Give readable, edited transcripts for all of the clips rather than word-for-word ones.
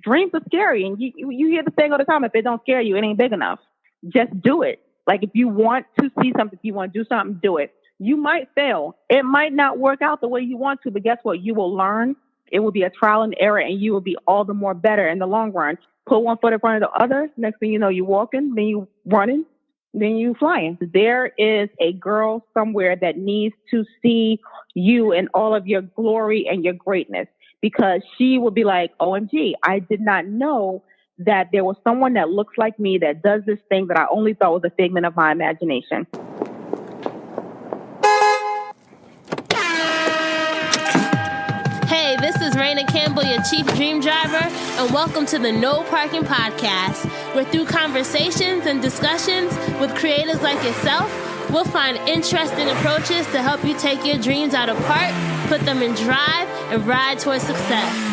dreams are scary. And you hear the saying all the time, if it don't scare you, it ain't big enough. Just do it. Like if you want to see something, if you want to do something, do it. You might fail. It might not work out the way you want to, but guess what? You will learn. It will be a trial and error, and you will be all the more better in the long run. Put one foot in front of the other. Next thing you know, you're walking, then you running, then you flying. There is a girl somewhere that needs to see you in all of your glory and your greatness, because she will be like, OMG, I did not know that there was someone that looks like me that does this thing that I only thought was a figment of my imagination. Hey, this is Raina Campbell, your Chief Dream Driver, and welcome to the No Parking Podcast, where through conversations and discussions with creators like yourself, we'll find interesting approaches to help you take your dreams out of park, put them in drive, and ride towards success.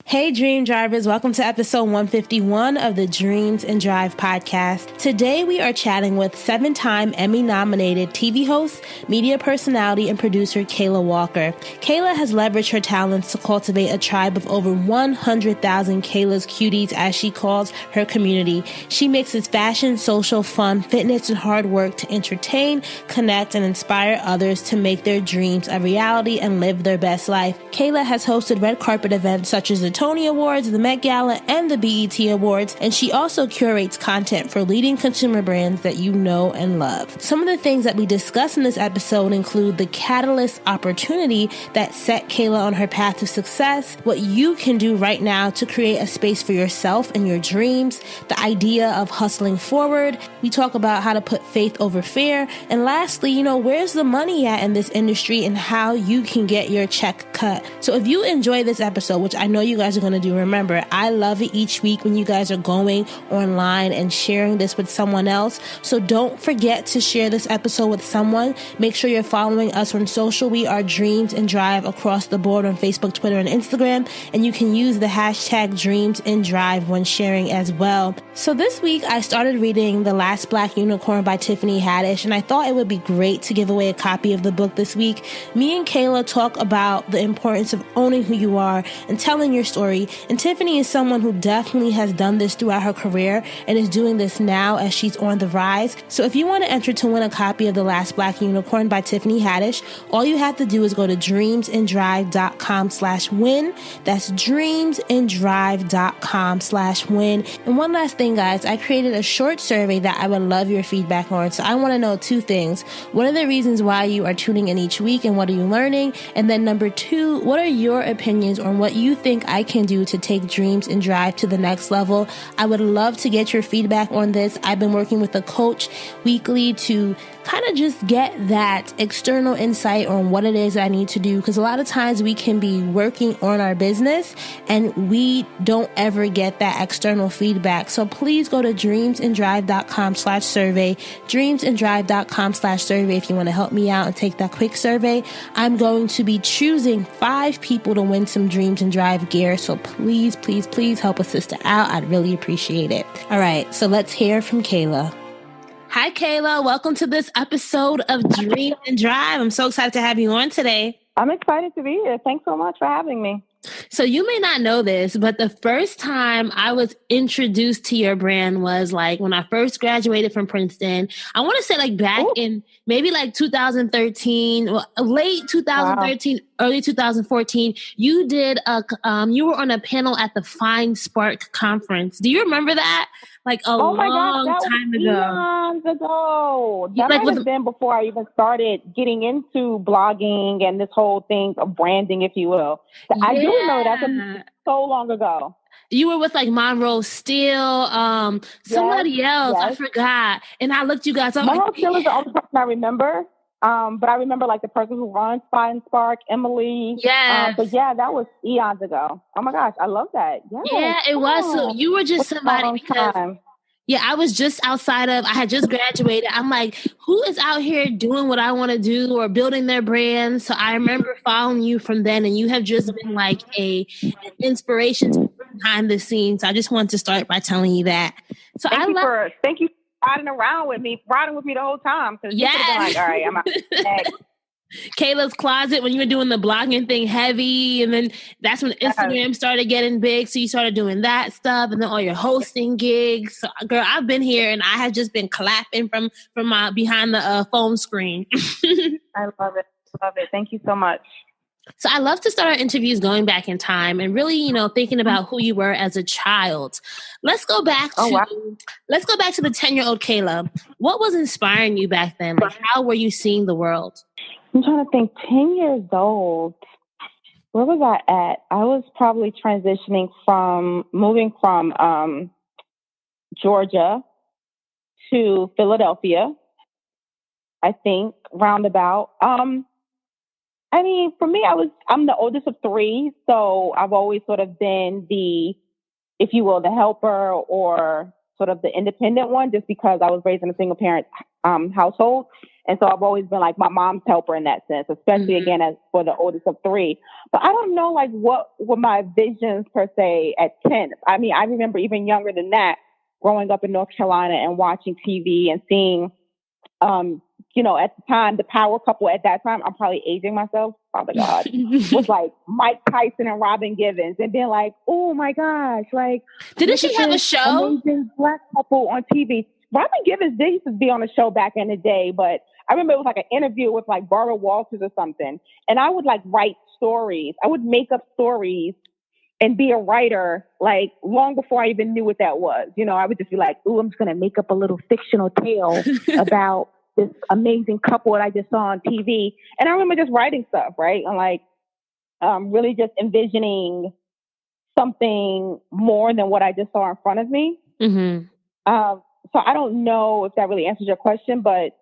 Hey Dream Drivers, welcome to episode 151 of the Dreams and Drive podcast. Today we are chatting with 7-time Emmy-nominated TV host, media personality, and producer Kéla Walker. Kéla has leveraged her talents to cultivate a tribe of over 100,000 Kéla's cuties, as she calls her community. She mixes fashion, social, fun, fitness, and hard work to entertain, connect, and inspire others to make their dreams a reality and live their best life. Kéla has hosted red carpet events such as the Tony Awards, the Met Gala, and the BET Awards, and she also curates content for leading consumer brands that you know and love. Some of the things that we discuss in this episode include the catalyst opportunity that set Kéla on her path to success, what you can do right now to create a space for yourself and your dreams, the idea of hustling forward. We talk about how to put faith over fear, and lastly, where's the money at in this industry and how you can get your check cut. So if you enjoy this episode, which I know you guys are going to do, remember, I love it each week when you guys are going online and sharing this with someone else. So don't forget to share this episode with someone. Make sure you're following us on social. We are Dreams and Drive across the board on Facebook, Twitter, and Instagram. And you can use the hashtag Dreams and Drive when sharing as well. So this week I started reading The Last Black Unicorn by Tiffany Haddish, and I thought it would be great to give away a copy of the book this week. Me and Kéla talk about the importance of owning who you are and telling your story. And Tiffany is someone who definitely has done this throughout her career and is doing this now as she's on the rise. So if you want to enter to win a copy of The Last Black Unicorn by Tiffany Haddish, all you have to do is go to dreamsanddrive.com/win. That's dreamsanddrive.com/win. And one last thing, guys, I created a short survey that I would love your feedback on. So I want to know 2 things. What are the reasons why you are tuning in each week and what are you learning? And then number 2, what are your opinions on what you think I can do to take Dreams and Drive to the next level? I would love to get your feedback on this. I've been working with a coach weekly to kind of just get that external insight on what it is I need to do, because a lot of times we can be working on our business and we don't ever get that external feedback. So please go to dreamsanddrive.com/survey, dreamsanddrive.com/survey if you want to help me out and take that quick survey. I'm going to be choosing 5 people to win some Dreams and Drive gear. So please, please, please help a sister out. I'd really appreciate it. All right, so let's hear from Kéla. Hi, Kéla. Welcome to this episode of Dream and Drive. I'm so excited to have you on today. I'm excited to be here. Thanks so much for having me. So you may not know this, but the first time I was introduced to your brand was when I first graduated from Princeton. I want to say back in maybe 2013, late 2013, early 2014. You did you were on a panel at the Find Spark conference. Do you remember that? Long time ago. Eons ago. That might have been before I even started getting into blogging and this whole thing of branding, if you will. So I do remember that so long ago. You were with Monroe Steele, somebody else, I forgot. And I looked you guys up. Monroe Steele is the only person I remember. But I remember the person who runs Find Spark, Emily. Yeah. But yeah, that was eons ago. Oh my gosh, I love that. Yes. Yeah, it was. So you were just somebody because I was just I had just graduated. I'm like, who is out here doing what I want to do or building their brand? So I remember following you from then, and you have just been an inspiration to me behind the scenes. So I just wanted to start by telling you that. So thank you riding with me the whole time. Because you could have been all right, I'm out. Kayla's Closet when you were doing the blogging thing heavy, and then that's when Instagram started getting big, so you started doing that stuff, and then all your hosting gigs. So, girl, I've been here, and I have just been clapping from my behind the phone screen. I love it. Thank you so much. So I love to start our interviews going back in time and really, thinking about who you were as a child. Let's go back to the 10-year-old Kéla. What was inspiring you back then? Like, how were you seeing the world? I'm trying to think. 10 years old. Where was I at? I was probably moving from Georgia to Philadelphia, I think, roundabout. I mean, for me, I'm the oldest of three, so I've always sort of been the, if you will, the helper or sort of the independent one, just because I was raised in a single parent household. And so I've always been like my mom's helper in that sense, especially again, as for the oldest of three. But I don't know, like, what were my visions per se at 10. I mean, I remember even younger than that, growing up in North Carolina and watching TV and seeing, at the time, the power couple at that time, I'm probably aging myself, Father God, was like Mike Tyson and Robin Givens, and being like, oh my gosh, like, didn't she have a show? Amazing Black couple on TV. Robin Givens did used to be on a show back in the day, but I remember it was like an interview with like Barbara Walters or something, and I would like write stories. I would make up stories and be a writer, like, long before I even knew what that was. I would just be like, ooh, I'm just going to make up a little fictional tale about this amazing couple that I just saw on TV. And I remember just writing stuff, right? And like, really just envisioning something more than what I just saw in front of me. Mm-hmm. So I don't know if that really answers your question, but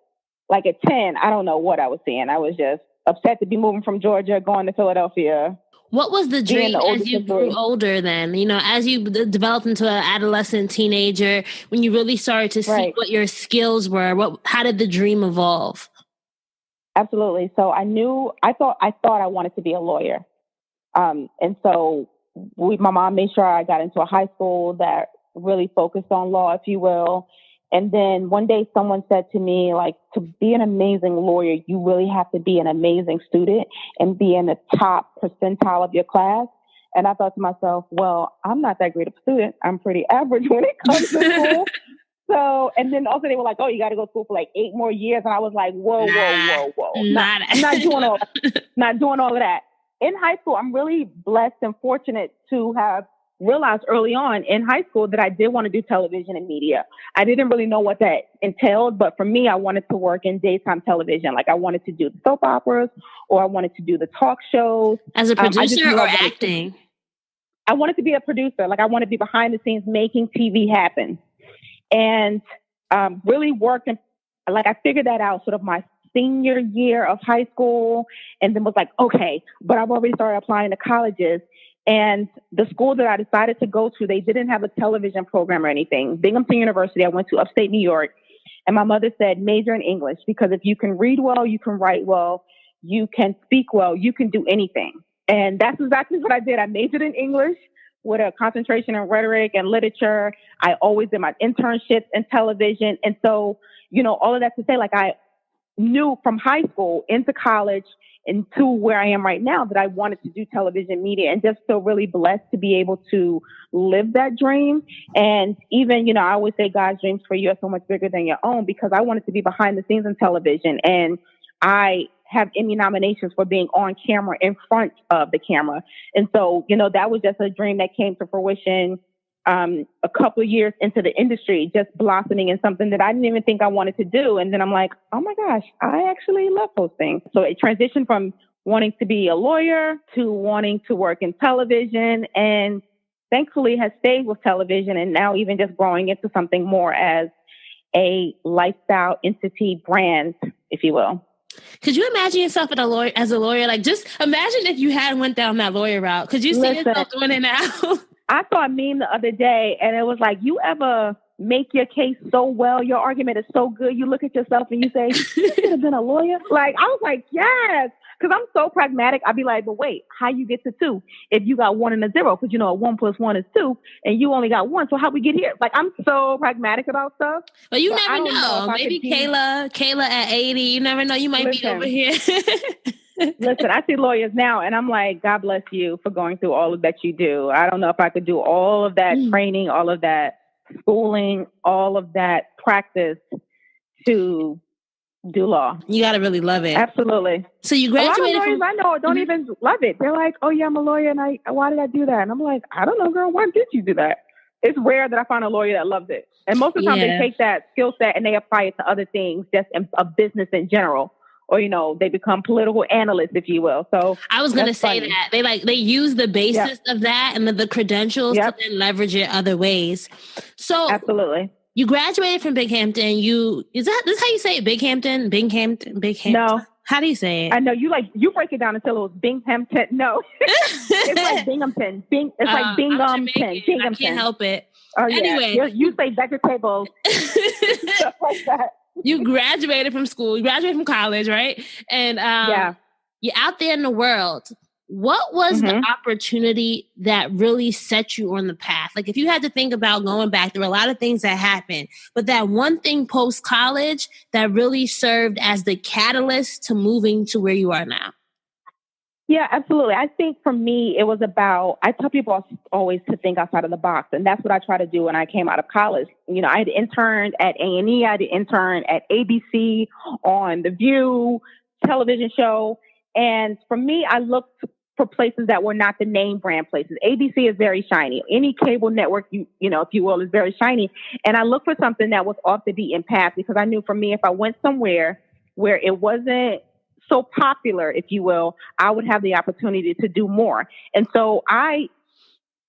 like at 10, I don't know what I was seeing. I was just upset to be moving from Georgia, going to Philadelphia. What was the dream as you grew older then? As you developed into an adolescent teenager, when you really started to see what your skills were, how did the dream evolve? Absolutely. So I thought I wanted to be a lawyer. And so my mom made sure I got into a high school that really focused on law, if you will. And then one day someone said to me, like, to be an amazing lawyer, you really have to be an amazing student and be in the top percentile of your class. And I thought to myself, well, I'm not that great of a student. I'm pretty average when it comes to school. So, and then also they were like, oh, you got to go to school for like 8 more years. And I was like, whoa. I'm not doing all of that. In high school, I'm really blessed and fortunate to have realized early on in high school that I did want to do television and media. I didn't really know what that entailed, but for me, I wanted to work in daytime television. Like, I wanted to do the soap operas, or I wanted to do the talk shows. As a producer or acting? I wanted to be a producer. Like, I wanted to be behind the scenes making TV happen. And really worked, and like, I figured that out sort of my senior year of high school, and then was like, okay, but I've already started applying to colleges. And the school that I decided to go to, they didn't have a television program or anything. Binghamton University, I went to upstate New York. And my mother said, major in English, because if you can read well, you can write well, you can speak well, you can do anything. And that's exactly what I did. I majored in English with a concentration in rhetoric and literature. I always did my internships in television. And so, all of that to say, like, I knew from high school into college and to where I am right now that I wanted to do television media, and just feel really blessed to be able to live that dream. And even, I always say God's dreams for you are so much bigger than your own, because I wanted to be behind the scenes in television. And I have Emmy nominations for being on camera in front of the camera. And so, that was just a dream that came to fruition a couple of years into the industry, just blossoming in something that I didn't even think I wanted to do. And then I'm like, oh my gosh, I actually love hosting. So it transitioned from wanting to be a lawyer to wanting to work in television, and thankfully has stayed with television, and now even just growing into something more as a lifestyle entity brand, if you will. Could you imagine yourself as a lawyer? Like, just imagine if you had went down that lawyer route. Could you see yourself doing it now? I saw a meme the other day, and it was like, you ever make your case so well, your argument is so good, you look at yourself and you say, you should have been a lawyer? Like, I was like, yes. Because I'm so pragmatic. I'd be like, but wait, how you get to 2 if you got 1 and a 0? Because, a 1 plus 1 is 2 and you only got 1. So how we get here? Like, I'm so pragmatic about stuff. But you never know. Maybe Kéla at 80, you never know. You might be over here. Listen, I see lawyers now and I'm like, God bless you for going through all of that you do. I don't know if I could do all of that training, all of that schooling, all of that practice to do law. You got to really love it. Absolutely. So you graduated a lot of lawyers I know don't even love it. They're like, oh yeah, I'm a lawyer and why did I do that? And I'm like, I don't know, girl, why did you do that? It's rare that I find a lawyer that loves it. And most of the time they take that skill set and they apply it to other things, just in a business in general. Or, they become political analysts, if you will. So I was going to say that they use the basis of that and the credentials to then leverage it other ways. So absolutely. You graduated from Binghampton. Is this how you say it? Binghampton? No. How do you say it? I know you break it down until it was Binghampton. No, it's like Binghamton. It's like Binghamton. Binghamton. I can't help it. Oh, anyway, you say vegetables. Stuff like that. You graduated from school. You graduated from college, right? And you're out there in the world. What was the opportunity that really set you on the path? Like, if you had to think about going back, there were a lot of things that happened, but that one thing post-college that really served as the catalyst to moving to where you are now. Yeah, absolutely. I think for me, it was about, I tell people always to think outside of the box. And that's what I try to do when I came out of college. I had interned at A&E. I had interned at ABC on The View television show. And for me, I looked for places that were not the name brand places. ABC is very shiny. Any cable network, if you will, is very shiny. And I looked for something that was off the beaten path because I knew for me, if I went somewhere where it wasn't so popular, if you will, I would have the opportunity to do more. And so I,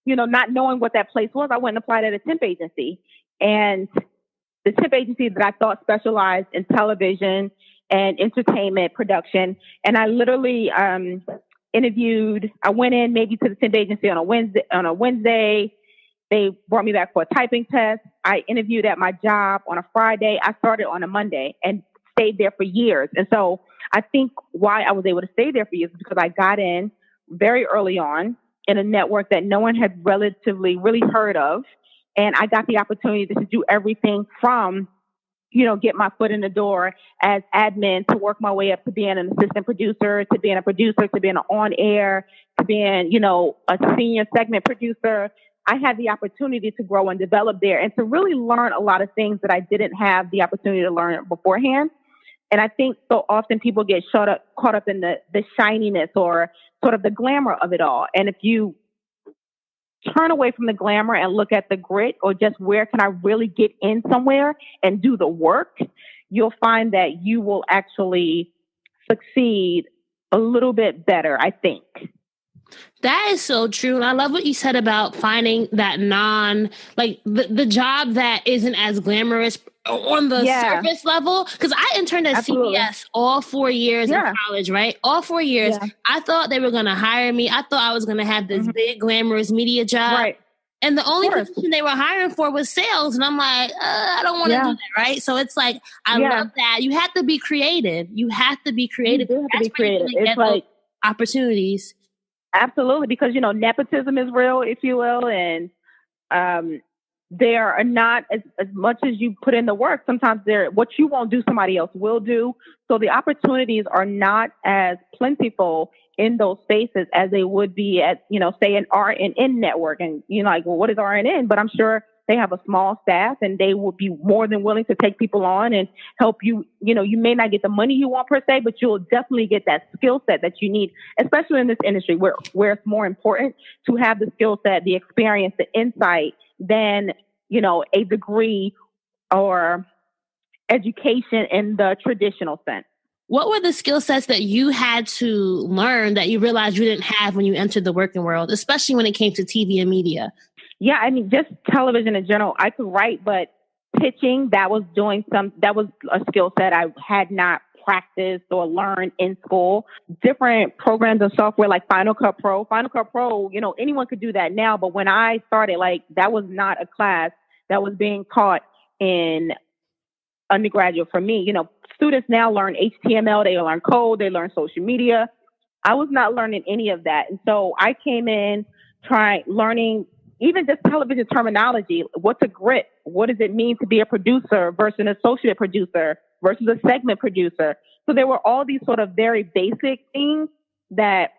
not knowing what that place was, I went and applied at a temp agency. And the temp agency that I thought specialized in television and entertainment production. And I literally interviewed. I went in maybe to the temp agency on a Wednesday. They brought me back for a typing test. I interviewed at my job on a Friday. I started on a Monday and stayed there for years. And so I think why I was able to stay there for years is because I got in very early on in a network that no one had relatively really heard of. And I got the opportunity to do everything from, get my foot in the door as admin to work my way up to being an assistant producer, to being a producer, to being on air, to being, a senior segment producer. I had the opportunity to grow and develop there and to really learn a lot of things that I didn't have the opportunity to learn beforehand. And I think so often people get caught up in the shininess or sort of the glamour of it all. And if you turn away from the glamour and look at the grit or just where can I really get in somewhere and do the work, you'll find that you will actually succeed a little bit better, I think. That is so true. And I love what you said about finding that the job that isn't as glamorous on the surface level. Because I interned at CBS all 4 years in college, right? All 4 years. Yeah. I thought they were going to hire me. I thought I was going to have this big, glamorous media job. Right. And the only position they were hiring for was sales. And I'm like, I don't want to do that, right? So it's like, I love that. You have to be creative. You have to be creative. You do have to be creative. It's like opportunities. Absolutely, because, nepotism is real, if you will, and there are not as much as you put in the work. Sometimes what you won't do, somebody else will do. So the opportunities are not as plentiful in those spaces as they would be at, say, an R&N network. And, like, well, what is R&N? But I'm sure they have a small staff and they will be more than willing to take people on and help you. You may not get the money you want per se, but you'll definitely get that skill set that you need, especially in this industry where it's more important to have the skill set, the experience, the insight than, a degree or education in the traditional sense. What were the skill sets that you had to learn that you realized you didn't have when you entered the working world, especially when it came to TV and media? Yeah, I mean, just television in general. I could write, but pitching, that was a skill set I had not practiced or learned in school. Different programs and software like Final Cut Pro, anyone could do that now. But when I started, that was not a class that was being taught in undergraduate for me. Students now learn HTML, they learn code, they learn social media. I was not learning any of that. And so I came in learning even just television terminology. What's a grit? What does it mean to be a producer versus an associate producer versus a segment producer? So there were all these sort of very basic things that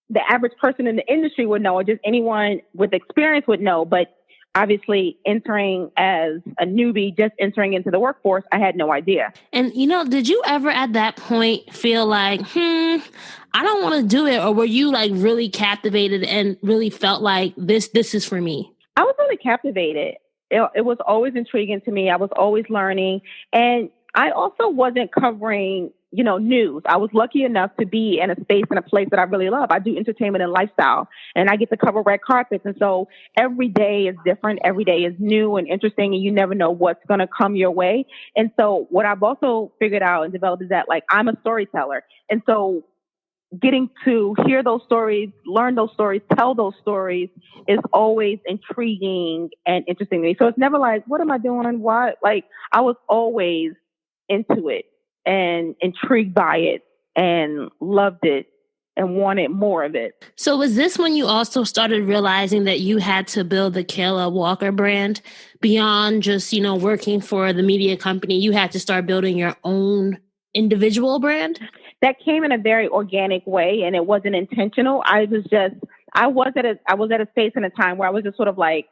the average person in the industry would know, or just anyone with experience would know. But obviously, entering as a newbie, just entering into the workforce, I had no idea. And, did you ever at that point feel like, I don't want to do it? Or were you like really captivated and really felt like this is for me? I was really captivated. It was always intriguing to me. I was always learning. And I also wasn't covering, news. I was lucky enough to be in a space and a place that I really love. I do entertainment and lifestyle, and I get to cover red carpets. And so every day is different. Every day is new and interesting, and you never know what's going to come your way. And so what I've also figured out and developed is that, like, I'm a storyteller. And so getting to hear those stories, learn those stories, tell those stories is always intriguing and interesting to me. So it's never like, what am I doing? Why? Like, I was always into it and intrigued by it and loved it and wanted more of it. So was this when you also started realizing that you had to build the Kéla Walker brand beyond just, working for the media company? You had to start building your own individual brand? That came in a very organic way, and it wasn't intentional. I was at a space and a time where I was just sort of like,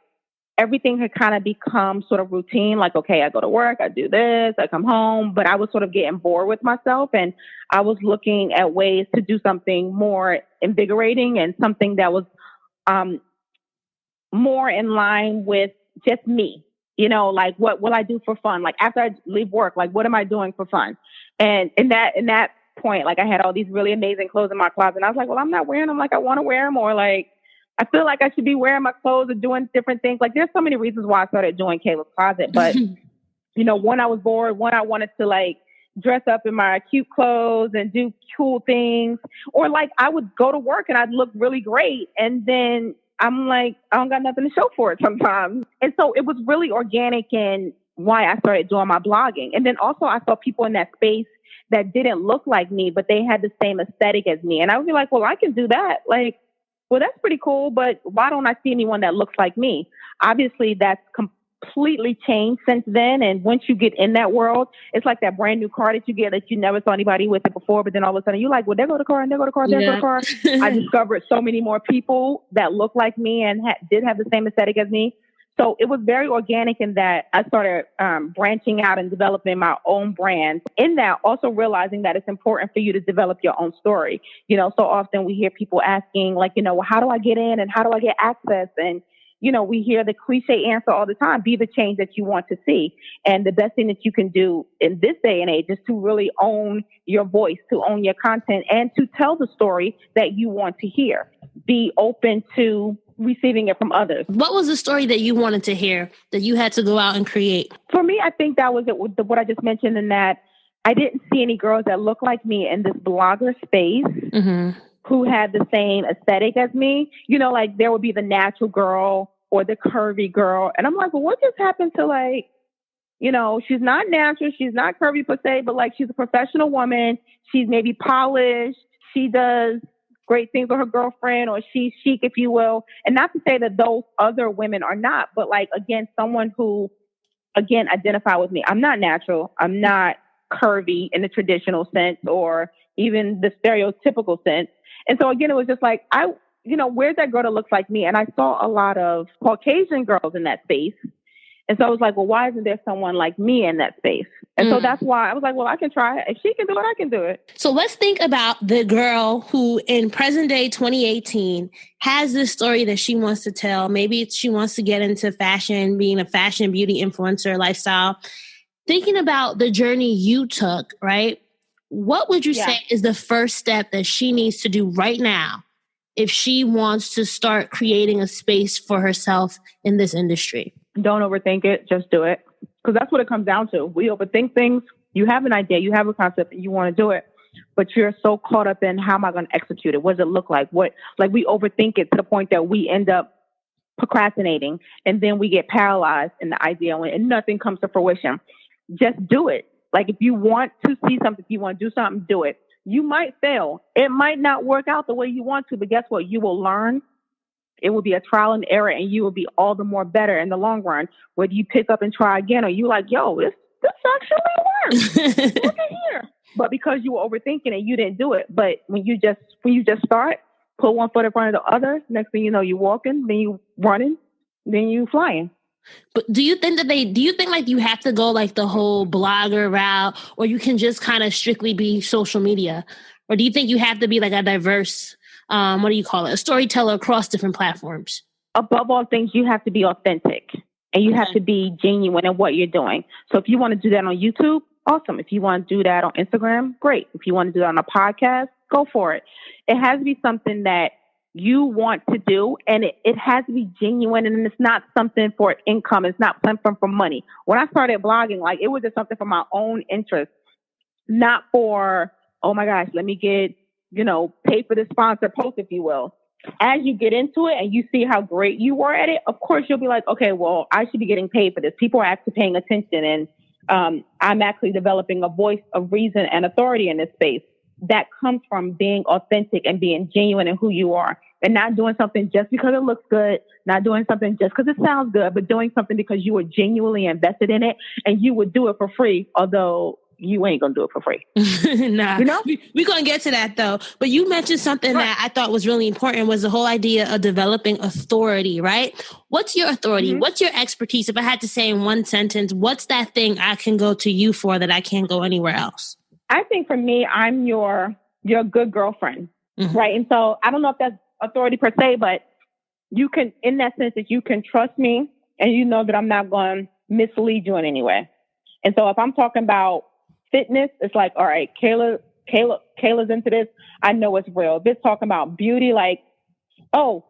everything had kind of become sort of routine. Like, okay, I go to work, I do this, I come home, but I was sort of getting bored with myself, and I was looking at ways to do something more invigorating and something that was more in line with just me. Like, what will I do for fun? Like, after I leave work, like, what am I doing for fun? And in that point, like, I had all these really amazing clothes in my closet, and I was like, well, I'm not wearing them like I want to wear them, or like, I feel like I should be wearing my clothes or doing different things. Like, there's so many reasons why I started doing Kayla's Closet. But, one, I was bored. One, I wanted to like dress up in my cute clothes and do cool things. Or like, I would go to work and I'd look really great. And then I'm like, I don't got nothing to show for it sometimes. And so it was really organic in why I started doing my blogging. And then also I saw people in that space that didn't look like me, but they had the same aesthetic as me. And I would be like, well, I can do that. Like, well, that's pretty cool, but why don't I see anyone that looks like me? Obviously, that's completely changed since then. And once you get in that world, it's like that brand new car that you get that you never saw anybody with it before. But then all of a sudden you're like, well, there go the car and there go the car, there go the car. I discovered so many more people that look like me and did have the same aesthetic as me. So it was very organic in that I started branching out and developing my own brand. In that, also realizing that it's important for you to develop your own story. So often we hear people asking, like, well, how do I get in and how do I get access? And, we hear the cliche answer all the time, be the change that you want to see. And the best thing that you can do in this day and age is to really own your voice, to own your content, and to tell the story that you want to hear. Be open to receiving it from others. What was the story that you wanted to hear that you had to go out and create? For me, I think that was it with what I just mentioned, in that I didn't see any girls that looked like me in this blogger space who had the same aesthetic as me. Like, there would be the natural girl or the curvy girl. And I'm like, well, what just happened to, like, she's not natural, she's not curvy per se, but like, she's a professional woman. She's maybe polished. She does great things with her girlfriend, or she's chic, if you will. And not to say that those other women are not, but like, again, someone who, again, identify with me. I'm not natural. I'm not curvy in the traditional sense or even the stereotypical sense. And so again, it was just like, where's that girl that looks like me? And I saw a lot of Caucasian girls in that space. And so I was like, well, why isn't there someone like me in that space? And so that's why I was like, well, I can try it. If she can do it, I can do it. So let's think about the girl who in present day 2018 has this story that she wants to tell. Maybe she wants to get into fashion, being a fashion beauty influencer lifestyle. Thinking about the journey you took, right? What would you say is the first step that she needs to do right now if she wants to start creating a space for herself in this industry? Don't overthink it. Just do it. Because that's what it comes down to. We overthink things. You have an idea, you have a concept, and you want to do it, but you're so caught up in how am I going to execute it? What does it look like? We overthink it to the point that we end up procrastinating, and then we get paralyzed in the idea, and nothing comes to fruition. Just do it. Like, if you want to see something, if you want to do something, do it. You might fail. It might not work out the way you want to, but guess what? You will learn. It will be a trial and error, and you will be all the more better in the long run. Whether you pick up and try again, or you like, yo, this actually works. Look at here. But because you were overthinking it, you didn't do it. But when you just start, put one foot in front of the other, next thing you know, you're walking, then you running, then you flying. But do you think like you have to go like the whole blogger route, or you can just kind of strictly be social media? Or do you think you have to be like a diverse, a storyteller across different platforms? Above all things, you have to be authentic, and you have to be genuine in what you're doing. So if you want to do that on YouTube, awesome. If you want to do that on Instagram, great. If you want to do that on a podcast, go for it. It has to be something that you want to do, and it has to be genuine, and it's not something for income. It's not something for money. When I started blogging, like, it was just something for my own interest, not for, oh my gosh, let me get, pay for the sponsor post, if you will. As you get into it and you see how great you were at it, of course you'll be like, okay, well, I should be getting paid for this. People are actually paying attention, and I'm actually developing a voice of reason and authority in this space. That comes from being authentic and being genuine in who you are, and not doing something just because it looks good, not doing something just because it sounds good, but doing something because you were genuinely invested in it, and you would do it for free, although you ain't going to do it for free. Nah, we're going to get to that though. But you mentioned something that I thought was really important, was the whole idea of developing authority, right? What's your authority? Mm-hmm. What's your expertise? If I had to say in one sentence, what's that thing I can go to you for that I can't go anywhere else? I think for me, I'm your good girlfriend, right? And so I don't know if that's authority per se, but you can, in that sense, that you can trust me, and you know that I'm not going to mislead you in any way. And so if I'm talking about fitness, it's like, all right, Kayla's into this. I know it's real. If it's talking about beauty, like, oh,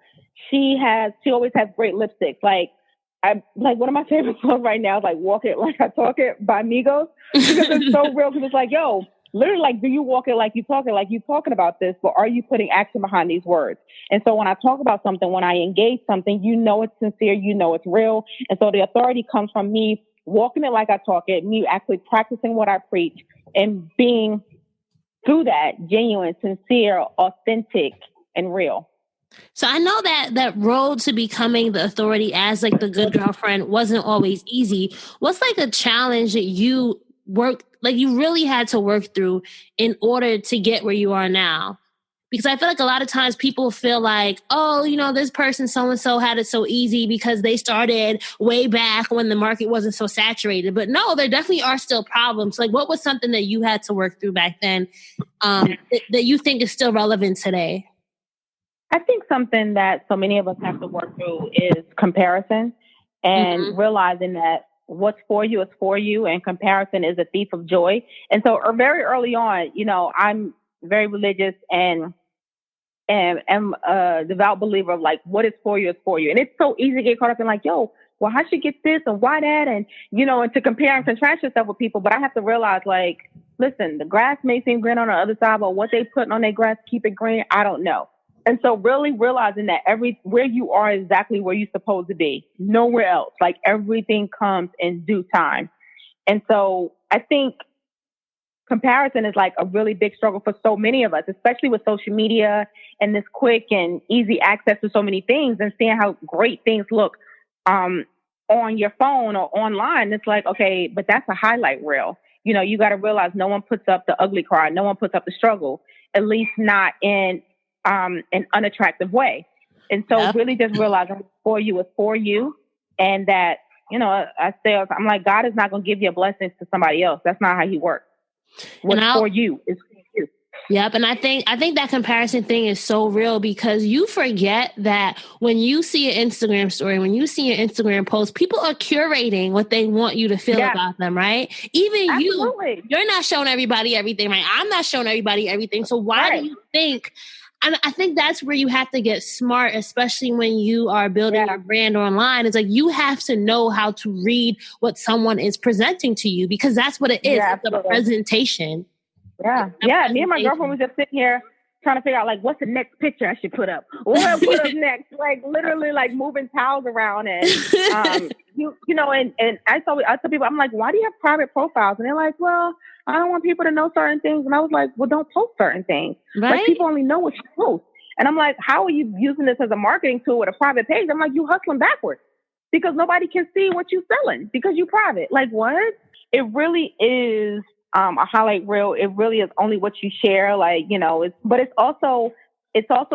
she always has great lipsticks. Like one of my favorite songs right now is like "Walk It Like I Talk It" by Migos, because it's so real. Because it's like, yo, literally, like, do you walk it like you talk it? Like, you talking about this, but are you putting action behind these words? And so when I talk about something, when I engage something, you know it's sincere, you know it's real. And so the authority comes from me walking it like I talk it, me actually practicing what I preach, and being, through that, genuine, sincere, authentic, and real. So I know that road to becoming the authority as like the good girlfriend wasn't always easy. What's like a challenge that you really had to work through in order to get where you are now? Because I feel like a lot of times people feel like, oh, this person so-and-so had it so easy because they started way back when the market wasn't so saturated. But no, there definitely are still problems. Like, what was something that you had to work through back then that you think is still relevant today? I think something that so many of us have to work through is comparison, and realizing that what's for you is for you, and comparison is a thief of joy. And so very early on, I'm very religious and am a devout believer of like, what is for you is for you. And it's so easy to get caught up in like, yo, well, I should get this and why that? And, and to compare and contrast yourself with people. But I have to realize, like, listen, the grass may seem green on the other side, but what they putting on their grass to keep it green, I don't know. And so really realizing that where you are is exactly where you're supposed to be, nowhere else. Like, everything comes in due time. And so I think comparison is like a really big struggle for so many of us, especially with social media and this quick and easy access to so many things, and seeing how great things look on your phone or online. It's like, okay, but that's a highlight reel. You got to realize no one puts up the ugly cry. No one puts up the struggle, at least not in an unattractive way. And so really just realizing for you is for you, and that, I'm like, God is not going to give you a blessing to somebody else. That's not how he works. What's for you is for you. Yep. And I think that comparison thing is so real, because you forget that when you see an Instagram story, when you see an Instagram post, people are curating what they want you to feel about them, right? Even Absolutely. You're not showing everybody everything, right? I'm not showing everybody everything. So why do you think... And I think that's where you have to get smart, especially when you are building your brand online. It's like, you have to know how to read what someone is presenting to you, because that's what it is. It's a presentation. Yeah. Me and my girlfriend was just sitting here trying to figure out like what's the next picture I should put up. What do I put up next? Like literally like moving towels around and you know, and I tell people, I'm like, why do you have private profiles? And they're like, well, I don't want people to know certain things. And I was like, well, don't post certain things. Right? Like people only know what you post. And I'm like, how are you using this as a marketing tool with a private page? I'm like, you hustling backwards because nobody can see what you're selling because you private. Like what? It really is a highlight reel. It really is only what you share. Like, you know, but it's also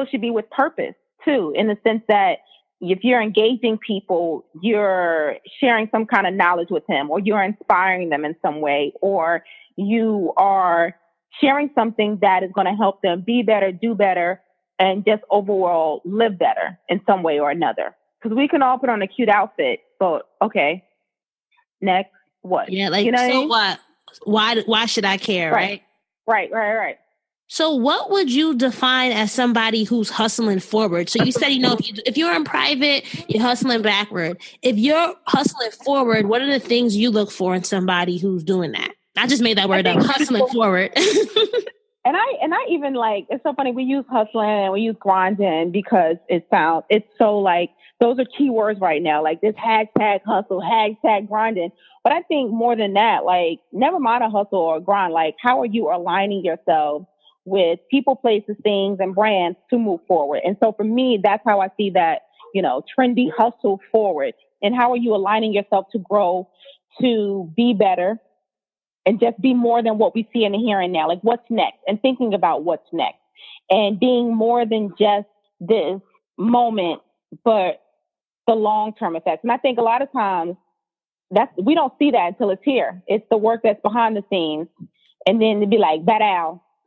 should be with purpose too, in the sense that if you're engaging people, you're sharing some kind of knowledge with them, or you're inspiring them in some way, or you are sharing something that is going to help them be better, do better, and just overall live better in some way or another. Because we can all put on a cute outfit, but okay, next, what? Yeah, like, you know so what? Why should I care, right? Right. So what would you define as somebody who's hustling forward? So you said, you know, if you're in private, you're hustling backward. If you're hustling forward, what are the things you look for in somebody who's doing that? I just made that word up, hustling forward. And I even like, it's so funny. We use hustling and we use grinding because it's so like, those are keywords right now. Like this hashtag hustle, hashtag grinding. But I think more than that, like never mind a hustle or a grind. Like how are you aligning yourself with people, places, things, and brands to move forward? And so for me, that's how I see that, you know, trendy hustle forward. And how are you aligning yourself to grow, to be better, and just be more than what we see in the here and now? Like what's next, and thinking about what's next, and being more than just this moment, but the long-term effects. And I think a lot of times we don't see that until it's here. It's the work that's behind the scenes. And then to be like, bad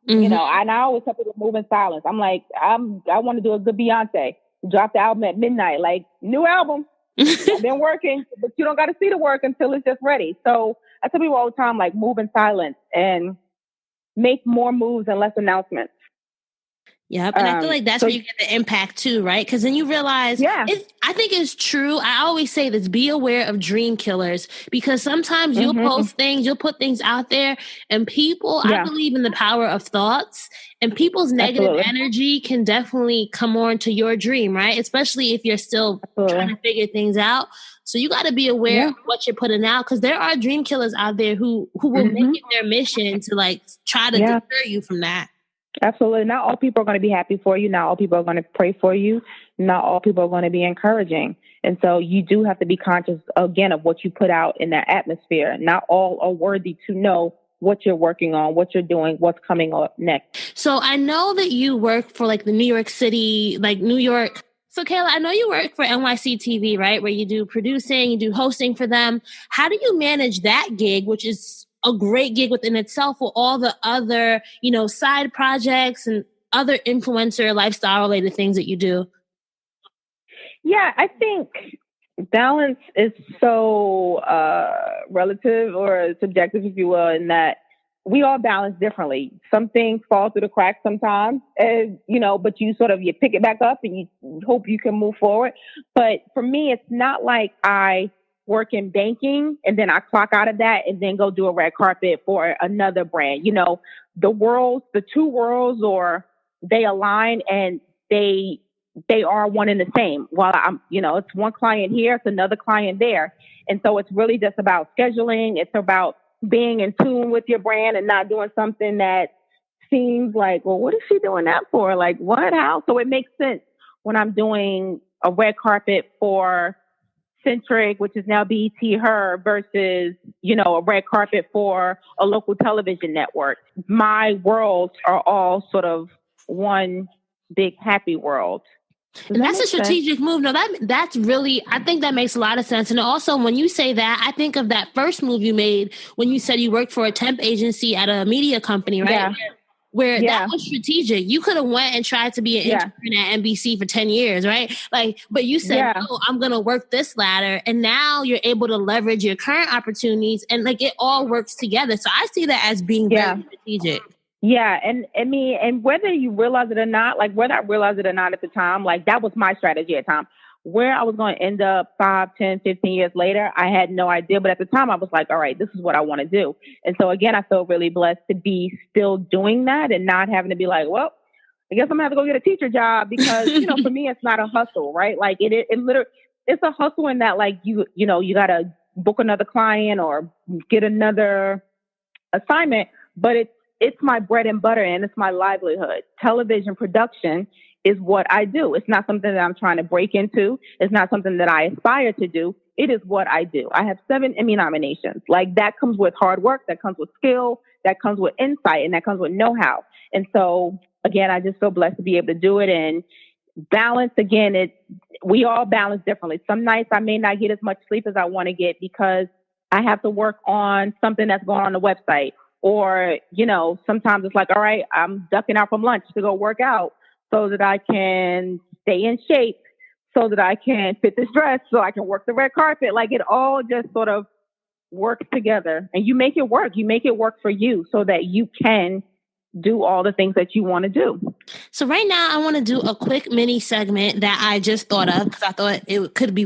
you know, and I always tell people move in silence. I'm like, I want to do a good Beyonce. Drop the album at midnight, like new album. I've been working, but you don't got to see the work until it's just ready. So I tell people all the time, like move in silence and make more moves and less announcements. Yep. And I feel like that's where you get the impact too, right? Because then you realize, I think it's true. I always say this, be aware of dream killers, because sometimes you'll post things, you'll put things out there, and people, I believe in the power of thoughts, and people's negative energy can definitely come on to your dream, right? Especially if you're still trying to figure things out. So you got to be aware of what you're putting out, because there are dream killers out there who will make it their mission to like try to deter you from that. Absolutely. Not all people are going to be happy for you. Not all people are going to pray for you. Not all people are going to be encouraging. And so you do have to be conscious, again, of what you put out in that atmosphere. Not all are worthy to know what you're working on, what you're doing, what's coming up next. So I know that you work for like the New York City, like New York. So Kéla, I know you work for NYC TV, right? Where you do producing, you do hosting for them. How do you manage that gig, which is a great gig within itself, with all the other, you know, side projects and other influencer lifestyle related things that you do? Yeah, I think balance is so relative or subjective, if you will, in that we all balance differently. Some things fall through the cracks sometimes, and, you know, but you pick it back up and you hope you can move forward. But for me, it's not like I work in banking and then I clock out of that and then go do a red carpet for another brand. You know, the two worlds, or they align and they are one and the same. While I'm, you know, it's one client here, it's another client there. And so it's really just about scheduling. It's about being in tune with your brand and not doing something that seems like, well, what is she doing that for? Like what, how? So it makes sense when I'm doing a red carpet for Centric, which is now BET Her, versus, you know, a red carpet for a local television network. My worlds are all sort of one big happy world. And that's a strategic move. No, that's really, I think that makes a lot of sense. And also when you say that, I think of that first move you made when you said you worked for a temp agency at a media company, right? Yeah. Where that was strategic. You could have went and tried to be an intern at NBC for 10 years, right? Like, but you said, no, I'm going to work this ladder. And now you're able to leverage your current opportunities, and like it all works together. So I see that as being very strategic. Yeah. And I mean, and whether you realize it or not, like whether I realized it or not at the time, like that was my strategy at the time. Where I was going to end up 5, 10, 15 years later, I had no idea. But at the time, I was like, all right, this is what I want to do. And so, again, I feel really blessed to be still doing that and not having to be like, well, I guess I'm gonna have to go get a teacher job because, for me, it's not a hustle, right? Like it literally, it's a hustle in that like, you gotta book another client or get another assignment, but it's my bread and butter and it's my livelihood. Television production is what I do. It's not something that I'm trying to break into. It's not something that I aspire to do. It is what I do. I have 7 Emmy nominations. Like that comes with hard work, that comes with skill, that comes with insight, and that comes with know-how. And so again, I just feel blessed to be able to do it. And balance, again, we all balance differently. Some nights I may not get as much sleep as I want to get because I have to work on something that's going on the website. Or, sometimes it's like, all right, I'm ducking out from lunch to go work out so that I can stay in shape, so that I can fit this dress, so I can work the red carpet. Like it all just sort of works together, and you make it work. You make it work for you so that you can do all the things that you want to do. So right now I want to do a quick mini segment that I just thought of because I thought it could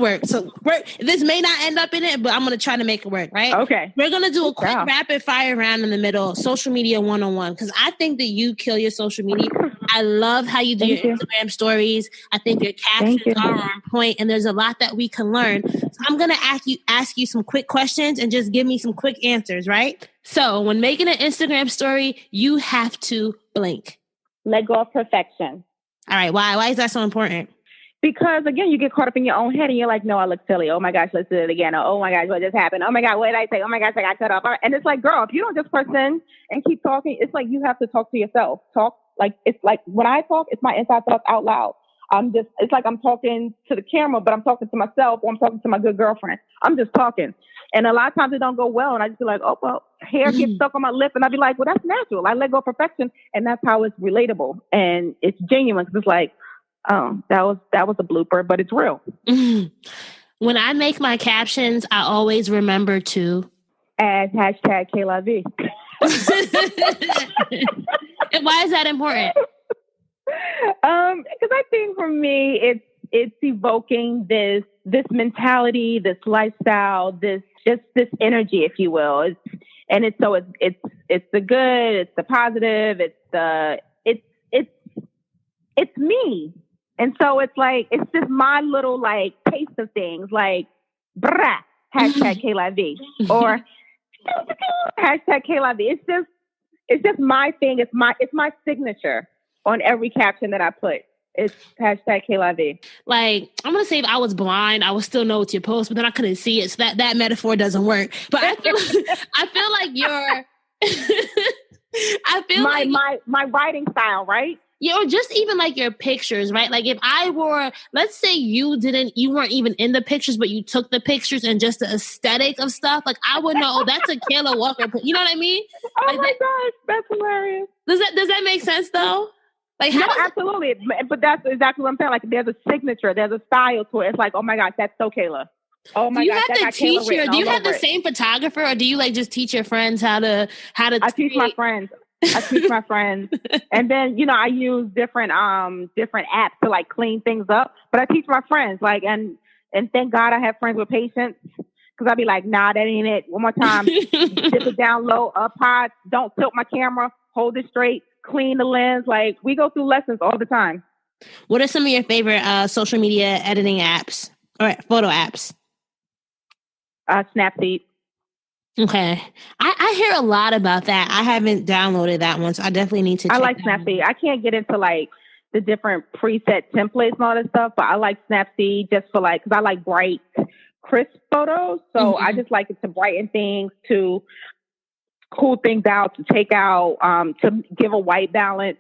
work. So this may not end up in it, but I'm going to try to make it work, right? Okay. We're going to do a quick rapid fire round in the middle, social media 101, because I think that you kill your social media. I love how you do your Instagram stories. I think your captions are on point, and there's a lot that we can learn. So I'm going to ask you some quick questions and just give me some quick answers, right? So when making an Instagram story, you have to blink. Let go of perfection. All right. Why is that so important? Because again, you get caught up in your own head and you're like, no, I look silly. Oh my gosh, let's do it again. Or, oh my gosh, what just happened? Oh my God, what did I say? Oh my gosh, I got cut off. And it's like, girl, if you don't just press in and keep talking, it's like you have to talk to yourself. It's like when I talk, it's my inside thoughts out loud. It's like I'm talking to the camera, but I'm talking to myself or I'm talking to my good girlfriend. I'm just talking. And a lot of times it don't go well. And I just be like, oh, well, hair gets stuck on my lip. And I'd be like, well, that's natural. I let go of perfection. And that's how it's relatable. And it's genuine. Cause it's like, oh, that was a blooper, but it's real. When I make my captions, I always remember to add hashtag KLA Be. And why is that important? Because I think for me, it's evoking this mentality, this lifestyle, this energy, if you will. It's the good, it's the positive, it's me. And so it's like, it's just my little like taste of things like, brah, hashtag KLA Be or hashtag KLA Be. It's just my thing. It's my signature on every caption that I put. It's hashtag KLA Be. Like, I'm going to say if I was blind, I would still know it's your post, but then I couldn't see it. So that metaphor doesn't work. But I feel like you're, my writing style, right? Yeah, or just even like your pictures, right? Like if I were, let's say you weren't even in the pictures, but you took the pictures and just the aesthetic of stuff, like I would know, oh, that's a Kéla Walker. You know what I mean? Oh like my gosh, that's hilarious. Does that make sense though? Like no, absolutely. But that's exactly what I'm saying. Like there's a signature, there's a style to it. It's like, oh my gosh, that's so Kéla. Oh my gosh, do you have the same photographer, or do you like just teach your friends how to? I teach my friends. And then, I use different apps to like clean things up, but I teach my friends and thank God I have friends with patience. Cause I'll be like, nah, that ain't it. One more time. Dip it down low, up high. Don't tilt my camera. Hold it straight. Clean the lens. Like we go through lessons all the time. What are some of your favorite social media editing apps or photo apps? Snapseed. Okay. I hear a lot about that. I haven't downloaded that one, so I definitely need to check. I like Snapseed. I can't get into like the different preset templates and all that stuff, but I like Snapseed just for because I like bright, crisp photos. So I just like it to brighten things, to cool things out, to take out, to give a white balance.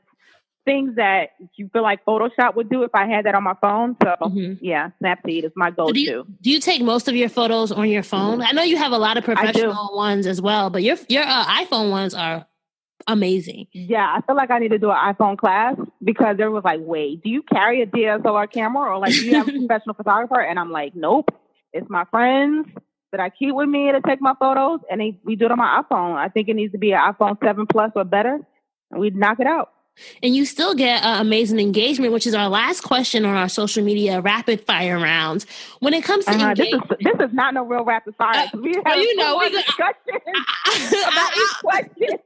Things that you feel like Photoshop would do if I had that on my phone. So yeah, Snapseed is my go-to. So do you take most of your photos on your phone? I know you have a lot of professional ones as well, but your iPhone ones are amazing. Yeah, I feel like I need to do an iPhone class because there was like, wait, do you carry a DSLR camera or like do you have a professional photographer? And I'm like, nope, it's my friends that I keep with me to take my photos, and we do it on my iPhone. I think it needs to be an iPhone 7 Plus or better, and we'd knock it out. And you still get amazing engagement, which is our last question on our social media rapid fire rounds. When it comes to engagement, this is not no real rapid fire. We have we discussion about each question.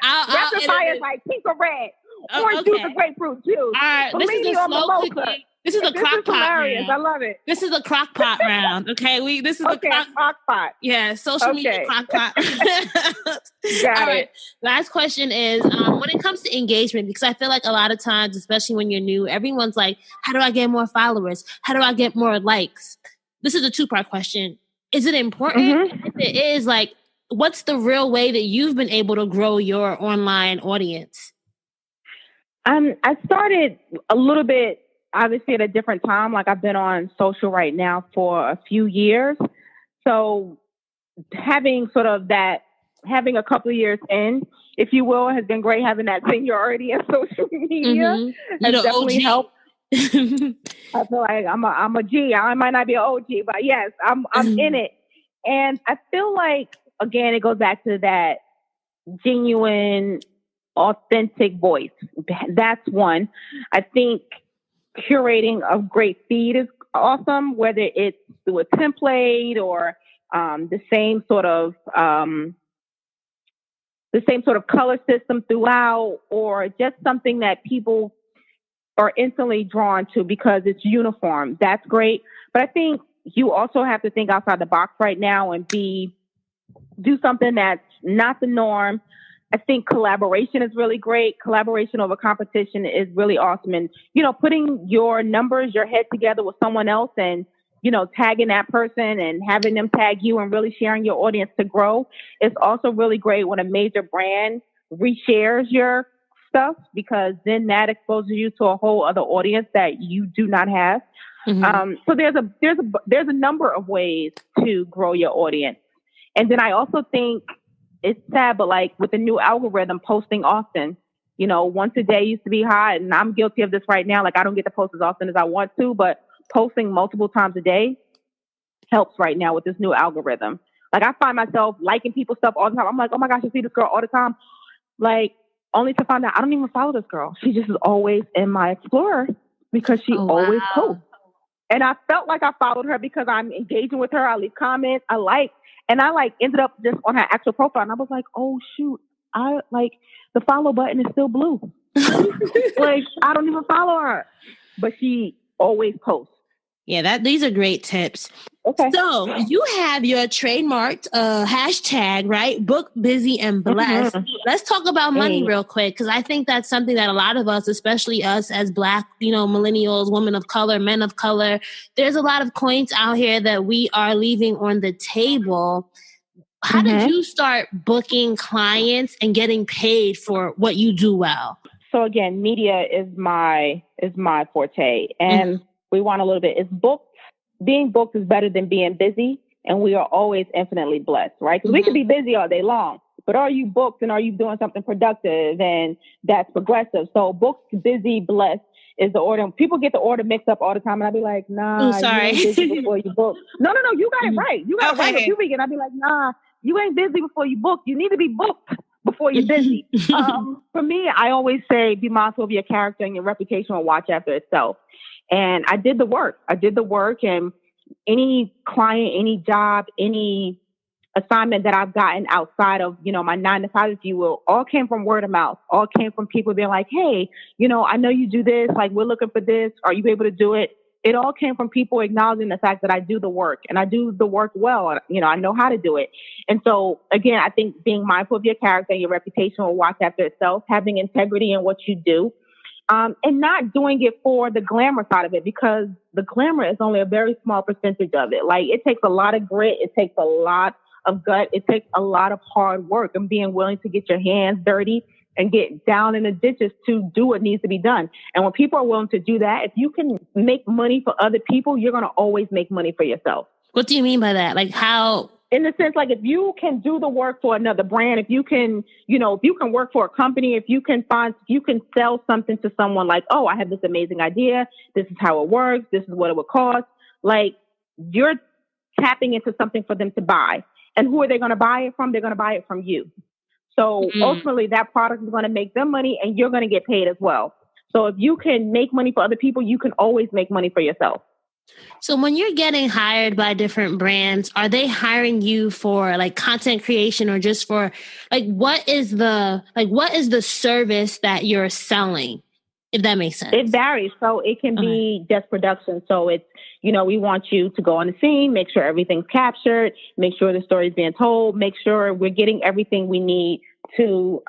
Rapid fire is like pink or red. Orange juice or grapefruit juice. All right, this is a slow cooking. This is a crock pot round. I love it. This is a crock pot round. Okay, this is the crock pot. Yeah, social media crock pot. Got All right. Last question is when it comes to engagement, because I feel like a lot of times, especially when you're new, everyone's like, "How do I get more followers? How do I get more likes?" This is a 2-part question. Is it important? Mm-hmm. If it is, like, what's the real way that you've been able to grow your online audience? I started a little bit, obviously, at a different time. Like, I've been on social right now for a few years. So having a couple of years in, if you will, has been great. Having that seniority in social media has definitely helped. I feel like I'm a G. I might not be an OG, but yes, I'm in it. And I feel like, again, it goes back to that genuine, authentic voice. That's one. I think curating a great feed is awesome, whether it's through a template or the same sort of color system throughout, or just something that people are instantly drawn to because it's uniform. That's great. But I think you also have to think outside the box right now and do something that's not the norm. I think collaboration is really great. Collaboration over competition is really awesome. And, putting your numbers, your head together with someone else and, tagging that person and having them tag you and really sharing your audience to grow is also really great when a major brand reshares your stuff, because then that exposes you to a whole other audience that you do not have. Mm-hmm. So there's a number of ways to grow your audience. And then I also think, it's sad, but like with the new algorithm, posting often, once a day used to be hot, and I'm guilty of this right now. Like, I don't get to post as often as I want to, but posting multiple times a day helps right now with this new algorithm. Like, I find myself liking people's stuff all the time. I'm like, oh my gosh, I see this girl all the time. Like, only to find out I don't even follow this girl. She just is always in my Explorer because she always posts. And I felt like I followed her because I'm engaging with her. I leave comments. And I ended up just on her actual profile. And I was like, oh shoot, the follow button is still blue. Like, I don't even follow her, but she always posts. Yeah, these are great tips. Okay. So you have your trademarked hashtag, right? Book busy and blessed. Mm-hmm. Let's talk about money real quick, because I think that's something that a lot of us, especially us as Black, millennials, women of color, men of color, there's a lot of coins out here that we are leaving on the table. How did you start booking clients and getting paid for what you do well? So again, media is my forte, and we want a little bit. It's booked. Being booked is better than being busy, and we are always infinitely blessed, right? Because we could be busy all day long, but are you booked and are you doing something productive and that's progressive? So booked, busy, blessed is the order. People get the order mixed up all the time, and I'd be like, nah, you ain't busy before you book. No, you got it right. You got it right. If you begin, I'd be like, nah, you ain't busy before you book. You need to be booked before you're busy. For me, I always say, be mindful of your character, and your reputation will watch after itself. And I did the work. And any client, any job, any assignment that I've gotten outside of, my 9 to 5, if you will, all came from word of mouth, all came from people being like, hey, I know you do this. Like, we're looking for this. Are you able to do it? It all came from people acknowledging the fact that I do the work, and I do the work well. I know how to do it. And so again, I think being mindful of your character and your reputation will watch after itself, having integrity in what you do. And not doing it for the glamour side of it, because the glamour is only a very small percentage of it. Like, it takes a lot of grit. It takes a lot of gut. It takes a lot of hard work and being willing to get your hands dirty and get down in the ditches to do what needs to be done. And when people are willing to do that, if you can make money for other people, you're going to always make money for yourself. What do you mean by that? Like, how? In the sense, like, if you can do the work for another brand, if you can, if you can work for a company, if you can sell something to someone like, oh, I have this amazing idea. This is how it works. This is what it would cost. Like, you're tapping into something for them to buy. And who are they going to buy it from? They're going to buy it from you. So ultimately, that product is going to make them money, and you're going to get paid as well. So if you can make money for other people, you can always make money for yourself. So when you're getting hired by different brands, are they hiring you for like content creation or just for what is the service that you're selling? If that makes sense. It varies. So it can be just production. So it's, we want you to go on the scene, make sure everything's captured, make sure the story's being told, make sure we're getting everything we need to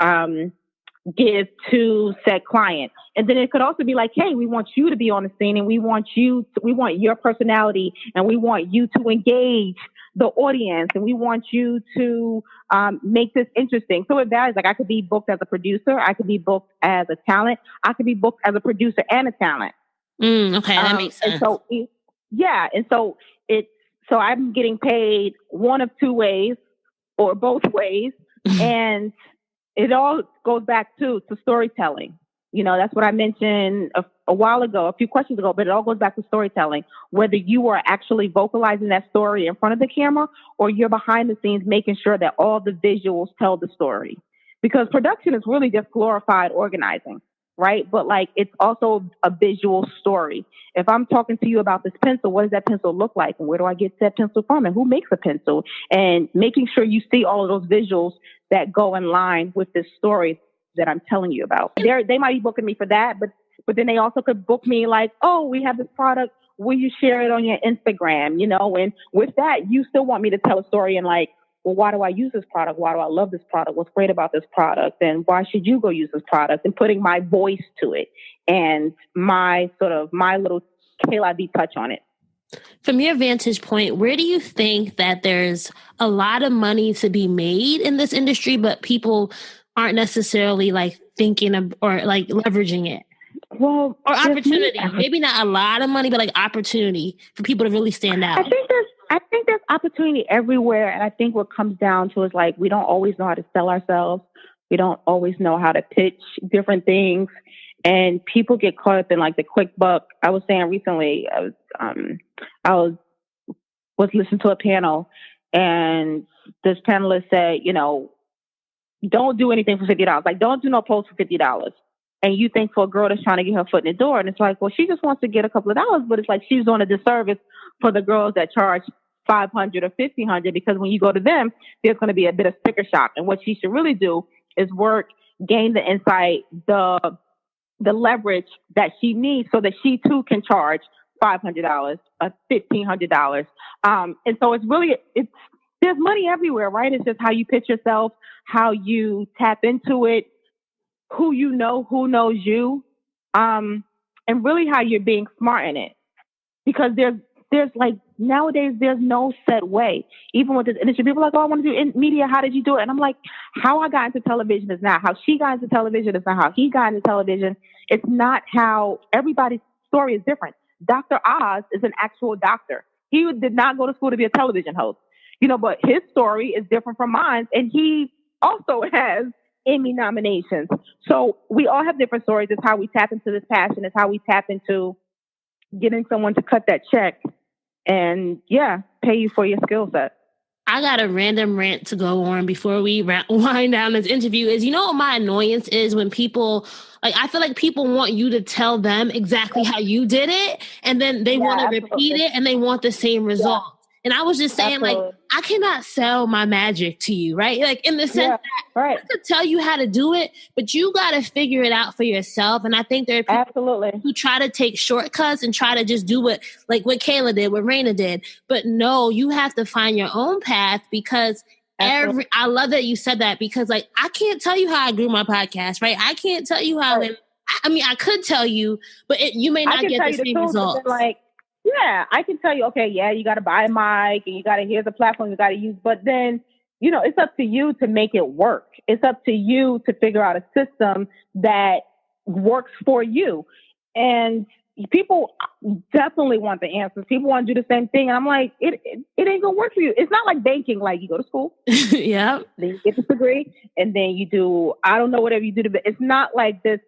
give to said client. And then it could also be like, hey, we want you to be on the scene and we want your personality and we want you to engage the audience and we want you to make this interesting. So it varies. Like I could be booked as a producer. I could be booked as a talent. I could be booked as a producer and a talent. Okay, that makes sense. And so, so I'm getting paid one of two ways or both ways. And it all goes back to storytelling. That's what I mentioned a while ago, a few questions ago, but it all goes back to storytelling, whether you are actually vocalizing that story in front of the camera or you're behind the scenes making sure that all the visuals tell the story. Because production is really just glorified organizing, right? But it's also a visual story. If I'm talking to you about this pencil, what does that pencil look like? And where do I get that pencil from? And who makes a pencil? And making sure you see all of those visuals that go in line with this story that I'm telling you about. They might be booking me for that, but then they also could book me like, oh, we have this product. Will you share it on your Instagram? And with that, you still want me to tell a story and well, why do I use this product? Why do I love this product? What's great about this product? And why should you go use this product? And putting my voice to it and my little KLA Be touch on it. From your vantage point, where do you think that there's a lot of money to be made in this industry, but people aren't necessarily thinking of or leveraging it? Well, or opportunity. Maybe not a lot of money, but opportunity for people to really stand out. I think there's opportunity everywhere. And I think what comes down to is we don't always know how to sell ourselves. We don't always know how to pitch different things. And people get caught up in the quick buck. I was saying recently, I was listening to a panel and this panelist said, don't do anything for $50. Don't do no post for $50. And you think for a girl that's trying to get her foot in the door, and it's well, she just wants to get a couple of dollars, but it's she's doing a disservice for the girls that charge $500 or $1,500, because when you go to them, there's going to be a bit of sticker shock. And what she should really do is work, gain the insight, the leverage that she needs so that she too can charge $500 or $1,500. And so there's money everywhere, right? It's just how you pitch yourself, how you tap into it, who who knows you, and really how you're being smart in it. Because there's nowadays there's no set way. Even with this industry, people are oh, I want to do in media. How did you do it? And I'm how I got into television is not how she got into television. It's not how he got into television. It's not how everybody's story is different. Dr. Oz is an actual doctor. He did not go to school to be a television host, but his story is different from mine. And he also has Emmy nominations. So we all have different stories. It's how we tap into this passion. It's how we tap into getting someone to cut that check and pay you for your skill set. I got a random rant to go on before we wind down this interview is, what my annoyance is when people, I feel like people want you to tell them exactly how you did it. And then they want to repeat it and they want the same result. Yeah. And I was just saying, I cannot sell my magic to you, right? In the sense that I could tell you how to do it, but you got to figure it out for yourself. And I think there are people who try to take shortcuts and try to just do what Kéla did, what Raina did. But no, you have to find your own path because I love that you said that because I can't tell you how I grew my podcast, right? I can't tell you how, I could tell you, but you may not get the same results. Yeah, I can tell you, okay, you got to buy a mic and here's a platform you got to use. But then, it's up to you to make it work. It's up to you to figure out a system that works for you. And people definitely want the answers. People want to do the same thing. And I'm it ain't going to work for you. It's not like banking, you go to school. Yeah. Then you get this degree and then you do, I don't know, whatever you do. It's not like this,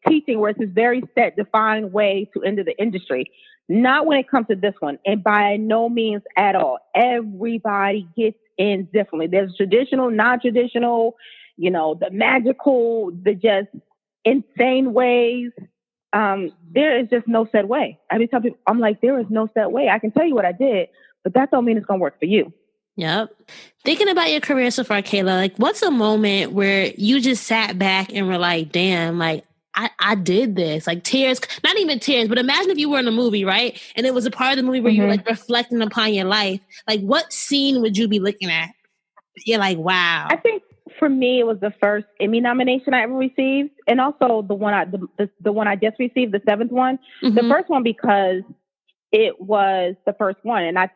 teaching where it's this very set, defined way to enter the industry. Not when it comes to this one. And by no means at all. Everybody gets in differently. There's traditional, non-traditional, the magical, the just insane ways. there is just no set way. I mean, tell people, I'm like, there is no set way. I can tell you what I did, but that don't mean it's going to work for you. Yep. Thinking about your career so far, Kéla, like what's a moment where you just sat back and were like, damn, like I did this, like tears, not even tears, but imagine if you were in a movie, right? And it was a part of the movie where you were like reflecting upon your life. Like what scene would you be looking at? You're like, wow. I think for me, it was the first Emmy nomination I ever received. And also the one I just received, the 7th one. The first one, because it was the first one. And I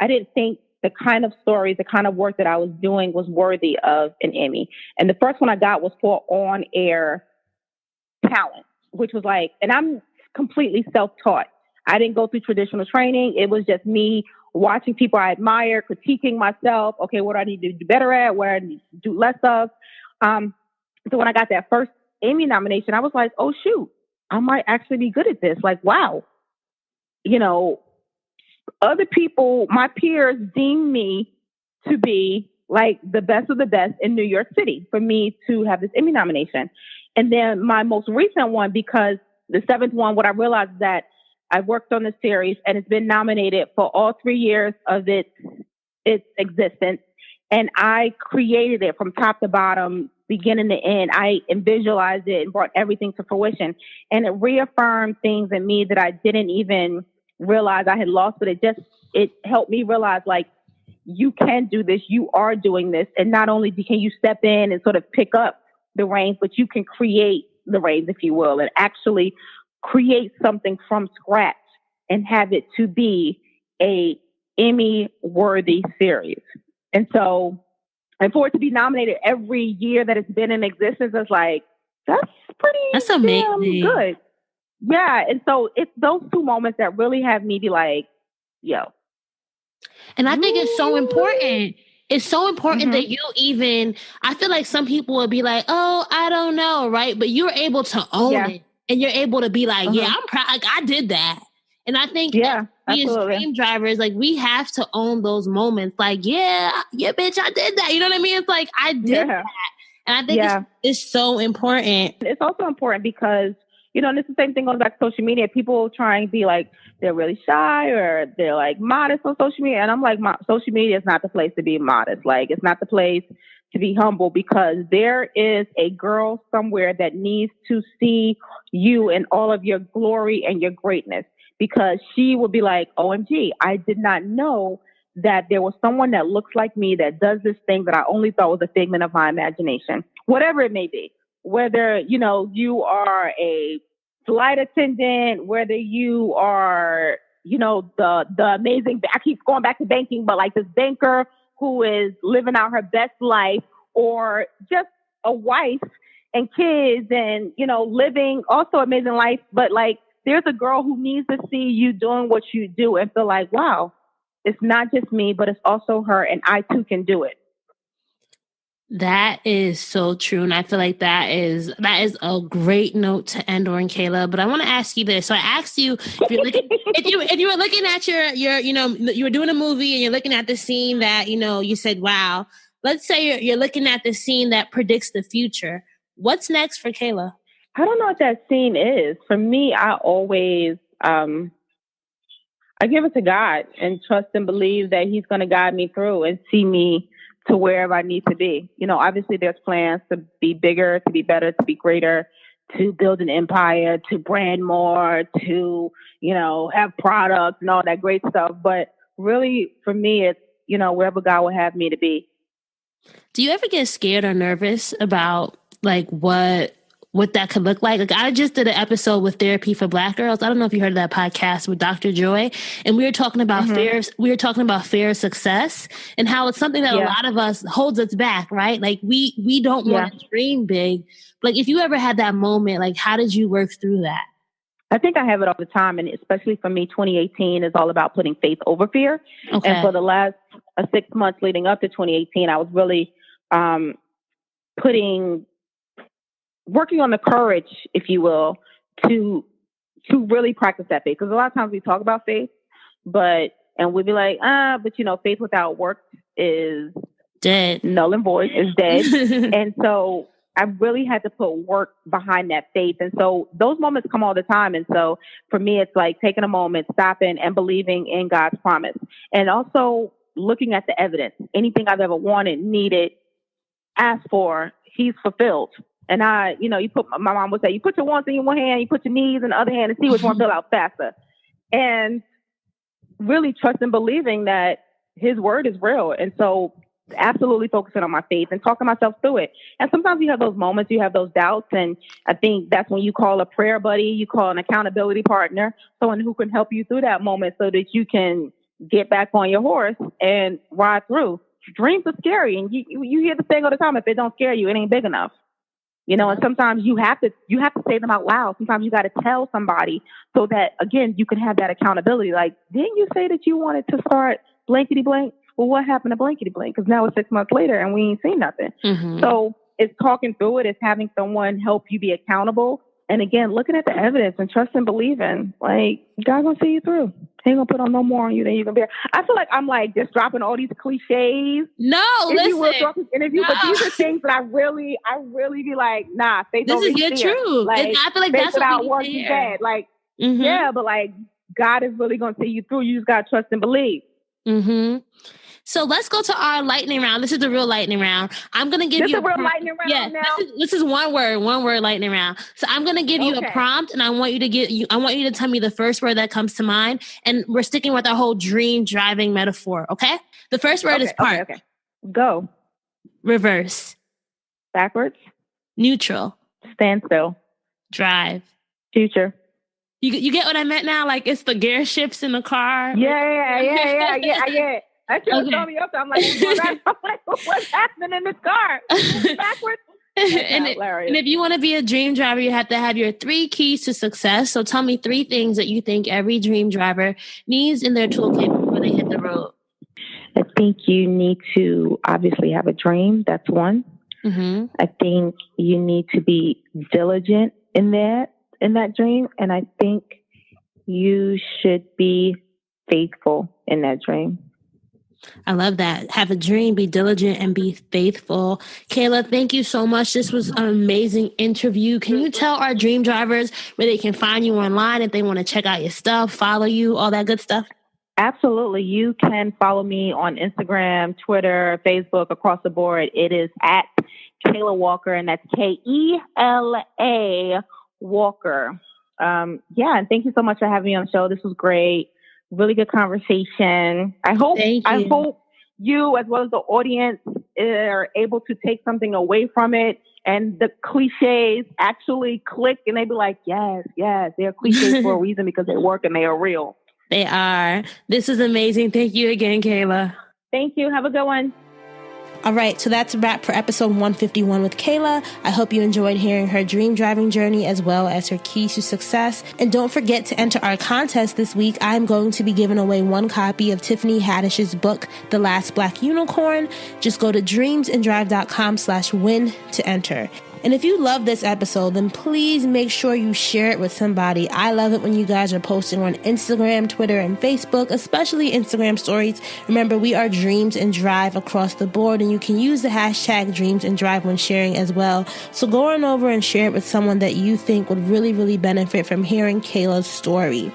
didn't think the kind of stories, the kind of work that I was doing was worthy of an Emmy. And the first one I got was for on-air talent, which was like, and I'm completely self-taught. I didn't go through traditional training. It was just me watching people I admire, critiquing myself. Okay, what do I need to do better at? Where I need to do less of? So when I got that first Emmy nomination, I was like, oh, shoot, I might actually be good at this. Like, wow. You know, other people, my peers deem me to be like the best of the best in New York City for me to have this Emmy nomination. And then my most recent one, because the 7th one, what I realized is that I worked on the series and it's been nominated for all 3 years of its existence. And I created it from top to bottom, beginning to end. I visualized it and brought everything to fruition. And it reaffirmed things in me that I didn't even realize I had lost, but it helped me realize, like, you can do this, you are doing this. And not only can you step in and sort of pick up the reins, but you can create the reins, if you will, and actually create something from scratch and have it to be a Emmy-worthy series. And so, and for it to be nominated every year that it's been in existence, is like, that's amazing. Good. Yeah. And so it's those two moments that really have me be like, yo. And I think it's so important. It's so important that you even, I feel like some people would be like, oh, I don't know, right? But you're able to own it. And you're able to be like, yeah, I'm proud. Like, I did that. And I think we as dream drivers, like, we have to own those moments. Like, yeah, bitch, I did that. You know what I mean? It's like, I did that. And I think it's so important. It's also important because, you know, and it's the same thing going back to social media. People try and be like, they're really shy or they're like modest on social media. And I'm like, social media is not the place to be modest. Like, it's not the place to be humble, because there is a girl somewhere that needs to see you in all of your glory and your greatness, because she will be like, OMG, I did not know that there was someone that looks like me that does this thing that I only thought was a figment of my imagination, whatever it may be. Whether, you know, you are a flight attendant, whether you are, you know, the amazing, I keep going back to banking, but like this banker who is living out her best life, or just a wife and kids and, you know, living also amazing life. But like, there's a girl who needs to see you doing what you do and feel like, wow, it's not just me, but it's also her, and I too can do it. That is so true. And I feel like that is a great note to end on, Kéla. But I want to ask you this. So I asked you, if you were looking at your, you know, you were doing a movie and you're looking at the scene that, you know, you said, wow, let's say you're looking at the scene that predicts the future. What's next for Kéla? I don't know what that scene is. For me, I always, I give it to God and trust and believe that He's going to guide me through and see me to wherever I need to be. You know, obviously there's plans to be bigger, to be better, to be greater, to build an empire, to brand more, to, you know, have products and all that great stuff. But really, for me, it's, you know, wherever God will have me to be. Do you ever get scared or nervous about like what that could look like? Like, I just did an episode with Therapy for Black Girls. I don't know if you heard of that podcast with Dr. Joy. And we were talking about fair success and how it's something that a lot of us holds us back, right? Like we don't want to dream big. Like, if you ever had that moment, like, how did you work through that? I think I have it all the time. And especially for me, 2018 is all about putting faith over fear. Okay. And for the last 6 months leading up to 2018, I was really working on the courage, if you will, to really practice that faith. Because a lot of times we talk about faith, and we'd be like, but you know, faith without work is dead, null and void, is dead. And so I really had to put work behind that faith. And so those moments come all the time. And so for me, it's like taking a moment, stopping and believing in God's promise. And also looking at the evidence. Anything I've ever wanted, needed, asked for, He's fulfilled. And my mom would say, you put your wants in one hand, you put your needs in the other hand and see which one fill out faster. And really trust and believing that His word is real. And so absolutely focusing on my faith and talking myself through it. And sometimes you have those moments, you have those doubts. And I think that's when you call a prayer buddy, you call an accountability partner, someone who can help you through that moment so that you can get back on your horse and ride through. Dreams are scary. And you hear the saying all the time, if it don't scare you, it ain't big enough. And sometimes you have to say them out loud. Sometimes you got to tell somebody so that, again, you can have that accountability. Like, didn't you say that you wanted to start blankety blank? Well, what happened to blankety blank? Because now it's 6 months later and we ain't seen nothing. Mm-hmm. So it's talking through it. It's having someone help you be accountable. And again, looking at the evidence and trust and believing, like, God's going to see you through. He ain't going to put on no more on you than you can bear. I feel like I'm like just dropping all these cliches. No, listen. You will drop this interview, no. But these are things that I really be like, nah, faith this is your truth. Like, and I feel like that's what we need. Like, yeah, but like, God is really going to see you through. You just got to trust and believe. Mm-hmm. So let's go to our lightning round. This is the real lightning round. I'm going to give you a real lightning round. Yeah, now? This is one word lightning round. So I'm going to give you a prompt and I want you to tell me the first word that comes to mind. And we're sticking with our whole dream driving metaphor. Okay. The first word is park. Okay. Go. Reverse. Backwards. Neutral. Standstill. Drive. Future. You get what I meant now? Like it's the gear shifts in the car. Yeah. I get it. I just told me up. I'm like, what's happening in this car? Backwards. And if you want to be a dream driver, you have to have your 3 keys to success. So tell me 3 things that you think every dream driver needs in their toolkit before they hit the road. I think you need to obviously have a dream. That's one. Mm-hmm. I think you need to be diligent in that dream. And I think you should be faithful in that dream. I love that. Have a dream, be diligent, and be faithful. Kéla, thank you so much. This was an amazing interview. Can you tell our dream drivers where they can find you online if they want to check out your stuff, follow you, all that good stuff? Absolutely. You can follow me on Instagram, Twitter, Facebook, across the board. It is at Kéla Walker, and that's Kela Walker. And thank you so much for having me on the show. This was great. Really good conversation. I hope you, as well as the audience, are able to take something away from it, and the cliches actually click, and they be like, yes, they're cliches for a reason because they work and they are real. They are. This is amazing. Thank you again, Kéla. Thank you. Have a good one. All right, so that's a wrap for episode 151 with Kéla. I hope you enjoyed hearing her dream driving journey as well as her keys to success. And don't forget to enter our contest this week. I'm going to be giving away 1 copy of Tiffany Haddish's book, The Last Black Unicorn. Just go to dreamsandDrive.com/win to enter. And if you love this episode, then please make sure you share it with somebody. I love it when you guys are posting on Instagram, Twitter, and Facebook, especially Instagram stories. Remember, we are Dreams and Drive across the board, and you can use the hashtag Dreams and Drive when sharing as well. So go on over and share it with someone that you think would really, really benefit from hearing Kéla's story.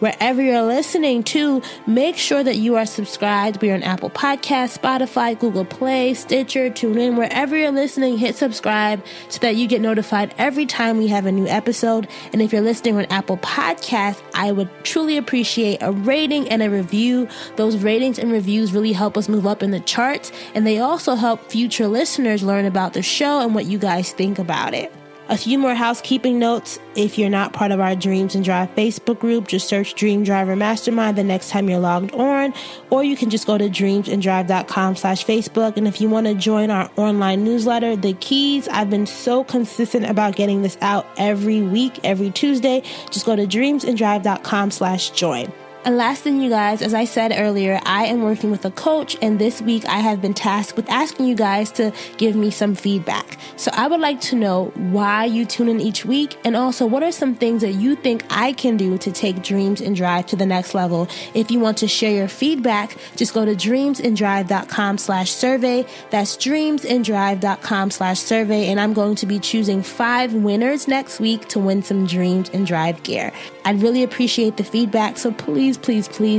Wherever you're listening to, make sure that you are subscribed. We are on Apple Podcasts, Spotify, Google Play, Stitcher, TuneIn. Wherever you're listening, hit subscribe so that you get notified every time we have a new episode. And if you're listening on Apple Podcasts, I would truly appreciate a rating and a review. Those ratings and reviews really help us move up in the charts, and they also help future listeners learn about the show and what you guys think about it. A few more housekeeping notes. If you're not part of our Dreams and Drive Facebook group, just search Dream Driver Mastermind the next time you're logged on, or you can just go to dreamsanddrive.com/Facebook. And if you want to join our online newsletter, The Keys, I've been so consistent about getting this out every week, every Tuesday. Just go to dreamsanddrive.com/join. And last thing, you guys, as I said earlier, I am working with a coach, and this week I have been tasked with asking you guys to give me some feedback. So I would like to know why you tune in each week, and also what are some things that you think I can do to take Dreams and Drive to the next level. If you want to share your feedback, just go to dreamsanddrive.com/survey. That's dreamsanddrive.com/survey, and I'm going to be choosing 5 winners next week to win some Dreams and Drive gear. I'd really appreciate the feedback, so please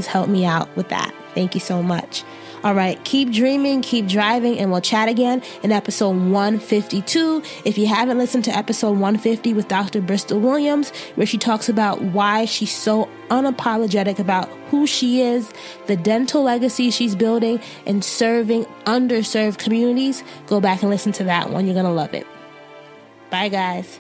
help me out with that. Thank you so much. All right, keep dreaming, keep driving, and we'll chat again in episode 152. If you haven't listened to episode 150 with Dr. Bristol Williams, where she talks about why she's so unapologetic about who she is, the dental legacy she's building, and serving underserved communities, go back and listen to that one. You're going to love it. Bye, guys.